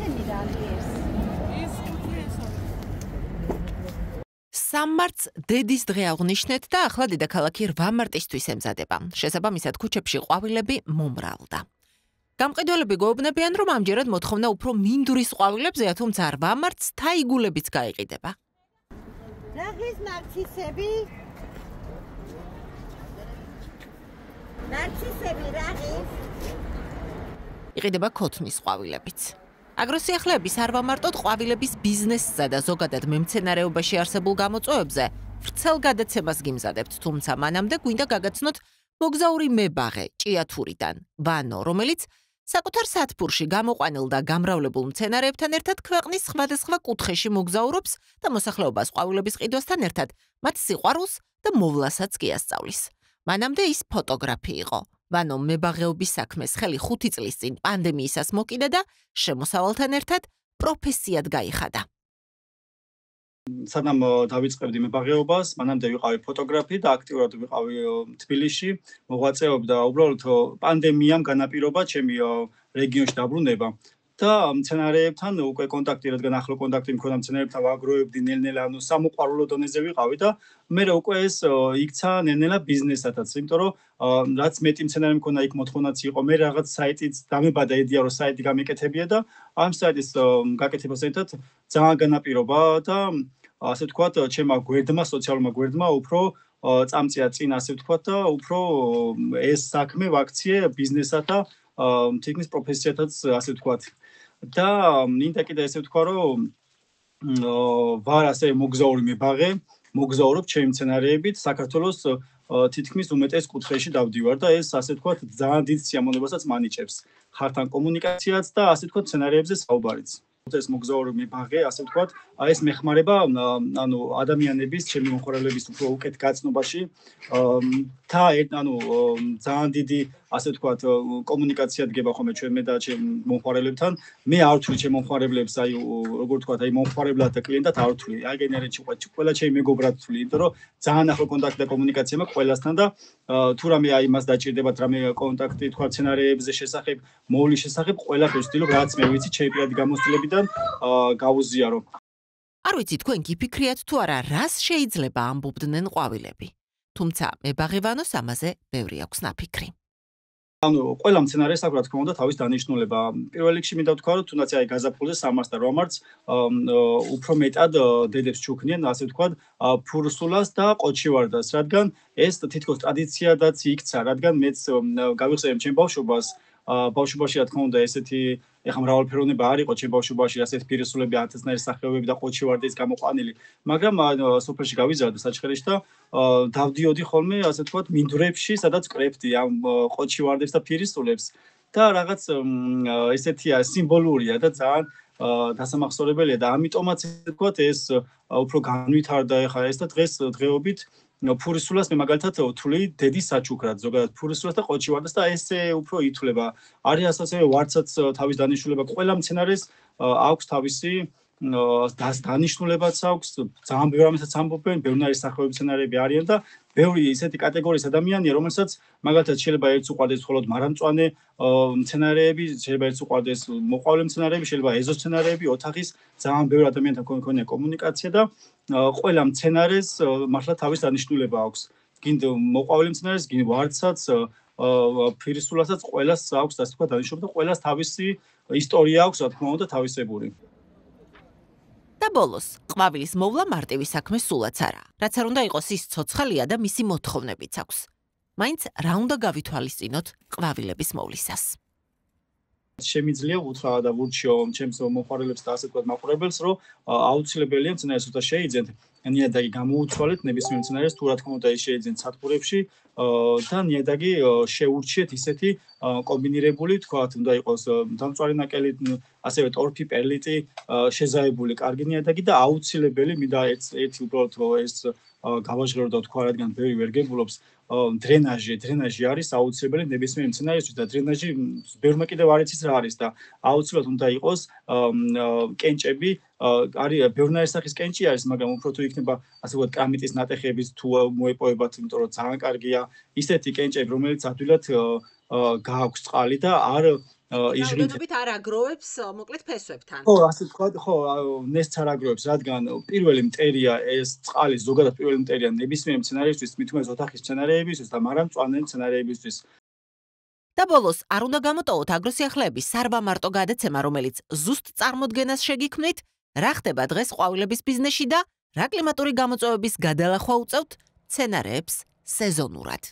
ესენი რამე ეს? სამმარტს დედის დღე აღნიშნეთ და ახლა დედაქალაქი 8 მარტისთვის ემზადება. შესაბამისად, ქუჩებში ყვავილები მომრავლდა. გამყიდველები გვეუბნებიან, რომ ამჯერად მოთხოვნა უფრო მინდვრის ყვავილებზეა, თუმცა 8 მარტს თაიგულებიც გაიყიდება. Ragis narcissebi? Narcissebi ragis? იყიდება ქოთნის ყვავილებიც. აგროსიახლეების არ ვამარტოთ ყვავილების ბიზნესსა და ზოგადად მემცენარეობაში არსებულ გამოწვევებზე ვრცელ გადაცემას გიმზადებთ, თუმცა მანამდე გვინდა გაგაცნოთ მოგზაური მებაღე ჭიათურიდან, ვანო, რომელიც საკუთარ სათბურში გამოყვანილ და გამრავლებულ მცენარეებთან ერთად ქვეყნის სხვადასხვა კუთხეში მოგზაურობს და მოსახლეობას ყვავილების ყიდვასთან ერთად მათ სიყვარულს და მოვლასაც კი ასწავლის. მანამდე ის ფოტოგრაფი იყო. ვანო მებაღეობის საქმეს ხელი 5 წლის წინ პანდემიისას მოკიდა და შემოსავალთან ერთად პროფესიად გაიხადა. სანამ დავიწყებდი მებაღეობას, მანამდე ვიყავი ფოტოგრაფი და აქტიურად ვიყავი თბილისში, მოღვაწეობდი და უბრალოდ პანდემიამ განაპირობა ჩემი რეგიონში დაბრუნება. და მცენარეებთან უკვე კონტაქტი, რადგან ახლო კონტაქტი მქონდა მცენარეებთან, ვაგროვებდი ნელ-ნელა, ანუ სამოყვარულო დონეზე ვიყავი და მე უკვე ეს იქცა ნელ-ნელა ბიზნესათაც, იმიტომ რომ რაც მეტი მცენარე მქონდა, იქ მოთხოვნაც იყო. მე რაღაც საიტიც დამებადა იდეა, რომ საიტი გამეკეთებია და ამ საიტის გაკეთებასთან ერთად ძალიან განაპირობა და ასე ვთქვათ, ჩემმა გვერდმა, სოციალურმა გვერდმა უფრო წამწია წინ, ასე ვთქვათ და უფრო ეს საქმე ვაქციე ბიზნესად და თითქმის პროფესიათაც, ასე ვთქვათ. და მინდა კიდე ესე ვთქვა, რომ ვარ ასე მოგზაური მებაღე, მოგზაურობ ჩემი მცენარეებით საქართველოს თითქმის უმეტეს კუთხეში დავდივარ და ეს ასე ვთქვათ ძალიან დიდ სიამოვნებასაც მანიჭებს. ხართან კომუნიკაციაც და ასე ვთქვათ მცენარეებზე საუბარიც. ეს მოგზაური მებაღე, ასე ვთქვათ, ეს მეხმარება ანუ ადამიანების, ჩემი მომხმარებლების უფრო უკეთ გაცნობაში და ანუ ძალიან დიდი ასე ვთქვათ კომუნიკაცია დგება ხოლმე ჩვენ მე და ჩემ მომხმარებლებთან. მე არ ვთვლი ჩემ მომხმარებლებს, აი როგორ ვთქვათ, აი მომხმარებლად და კლიენტად არ ვთვლი. აი გენერეთში ყველა ჩემი მეგობრად ვთვლი, იმიტომ რომ ძალიან ახლო კონტაქტი და კომუნიკაცია მაქვს ყველასთან და თუ რამე აი მას დაჭირდებათ რამე კონტაქტი თქვა მცენარეებზე შესახებ, მოვლის შესახებ, ყველაფერს ვთვლი, რაც მე ვიცი ჩემი პირადი გამოცდილებიდან გავუზიარო. არ ვიცი თქვენ გიფიქრიათ თუ არა, რას შეიძლება ამბობდნენ ყვავილები. თუმცა მებაღე ვანოს ამაზე ბევრი აქვს ნაფიქრი. ანუ ყველა მცენარეს აქვს რა თქმა უნდა თავის დანიშნულება. პირველ რიგში მინდა ვთქვა, რომ თუნდაც აი გაზაფხულზე 3 მარტს და 8 მარტს უფრო მეტად დედებს ჩუქნიან, ასე ვთქვათ, ფურსულას და ყოჩივარდას, რადგან ეს თითქოს ტრადიციადაც იქცა, რადგან მეც გავიხსენებ ჩემ ბავშვობას, ბავშვობაში რა თქმა უნდა ესეთი ეხა მრავალფეროვნება არ იყო ჩემ ბავშვობაში, ასეთი პირისულები, ათასნაირი სახეობები და ყოჩივარდის გამოყვანილი, მაგრამ სოფელში გავიზარდე საჩხერეში და დავდიოდი ხოლმე, ასე ვთქვათ, მინდვრებში, სადაც კრებდი ამ ყოჩივარდებს და პირისულებს და რაღაც ესეთია სიმბოლურია და ძალიან დასამახსოვრებელია და ამიტომაც ვთქვათ ეს უფრო განვითარდა ეხა ეს და დღეობით ფურისულას მე მაგალითად ვთვლი დედის საჩუქრად, ზოგადად ფურისულას და ყოჩივარდას და ესე უფრო ითვლება. არის ასევე ვარცაც თავის დანიშნულება, ყველა მცენარეს აქვს თავისი დანიშნულებაც აქვს, ძალიან ბევრი ამასაც ამბობენ, ბევრი სახეობების მცენარეები არიან და ბევრი ისეთი კატეგორიის ადამიანია, რომელსაც მაგალითად შეიძლება ერთს უყვარდეს მხოლოდ მარამწვანე მცენარეები, შეიძლება ერთს უყვარდეს მოყვავილე მცენარეები, შეიძლება ეზოს მცენარეები, ოთახის ძალიან ბევრი ადამიანთან ქონია კომუნიკაცია და ყველა მცენარეს მართლა თავის დანიშნულება აქვს. გინდ მოყვავილე მცენარეს, გინდ ვარცაც, ფირისულასაც ყველას აქვს ასე თქვა დანიშნულება და ყველას თავისი ისტორია აქვს, რა თქმა უნდა, თავისებური. და ბოლოს, ყვავილის მოვლა მარტივი საქმე სულაც არა. რაც არ უნდა იყოს ის ცოცხალია და მისი მოთხოვნებიც აქვს. მაინც რა უნდა გავითვალისწინოთ ყვავილების მოვლისას. შემიძლია უთხრა და ვურჩიო ჩემს მომხმარებლებს და ასე ვთქვათ მაყურებელს, რომ აუცილებელია მცენარეს უთა შეიძენთ, ნიადაგი გამოუცვალეთ ნებისმიერ მცენარეს, თუ რა თქმა უნდა ის შეიძენთ სათბურებში და ნიადაგი შეურჩიეთ ისეთი კომბინირებული, თქვათ, უნდა იყოს დამწვარი ნაკელი, ასევე ტორფი, პერლიტი, შეზაებული კარგი ნიადაგი და აუცილებელი მინდა ერთი უბრალოდ ეს გავაჟღერო და ვთქვა, რადგან ბევრი ვერ გებულობს დრენაჟი არის აუცილებელი ნებისმიერ მცენარესთვის და დრენაჟი ბევრმა კიდევ არ იცის რა არის და აუცილებლად უნდა იყოს კენჭები, არის ბევრნაირი სახის კენჭი არის, მაგრამ უფრო თუ იქნება ასე ვთქვათ კრამიტის ნატეხების თუ მოეპოვებათ, იმიტომ რომ ძალიან კარგია ისეთი კენჭები, რომელიც ადვილად გააქვს წყალი და არ რაოდენობით არ აგროვებს მოკლედ ფესვებთან. ხო, ასე თქვა, ხო, ნესტს არ აგროვებს, რადგან პირველი მტერია ეს წყალი, ზოგადად პირველი მტერია ნებისმიერ მცენარეებისთვის, მით უმეტეს ოთახის მცენარეებისთვის და მაგრამ მწვანე მცენარეებისთვის. და ბოლოს არ უნდა გამოტოვოთ აგროსიახლეების სარვამარტო გადაცემა, რომელიც ზუსტ წარმოდგენას შეგიქმნით, რა ხდება დღეს ყვავილების ბიზნესში და რა კლიმატური გამოწვევების გადალახვა უწევთ მცენარეებს სეზონურად.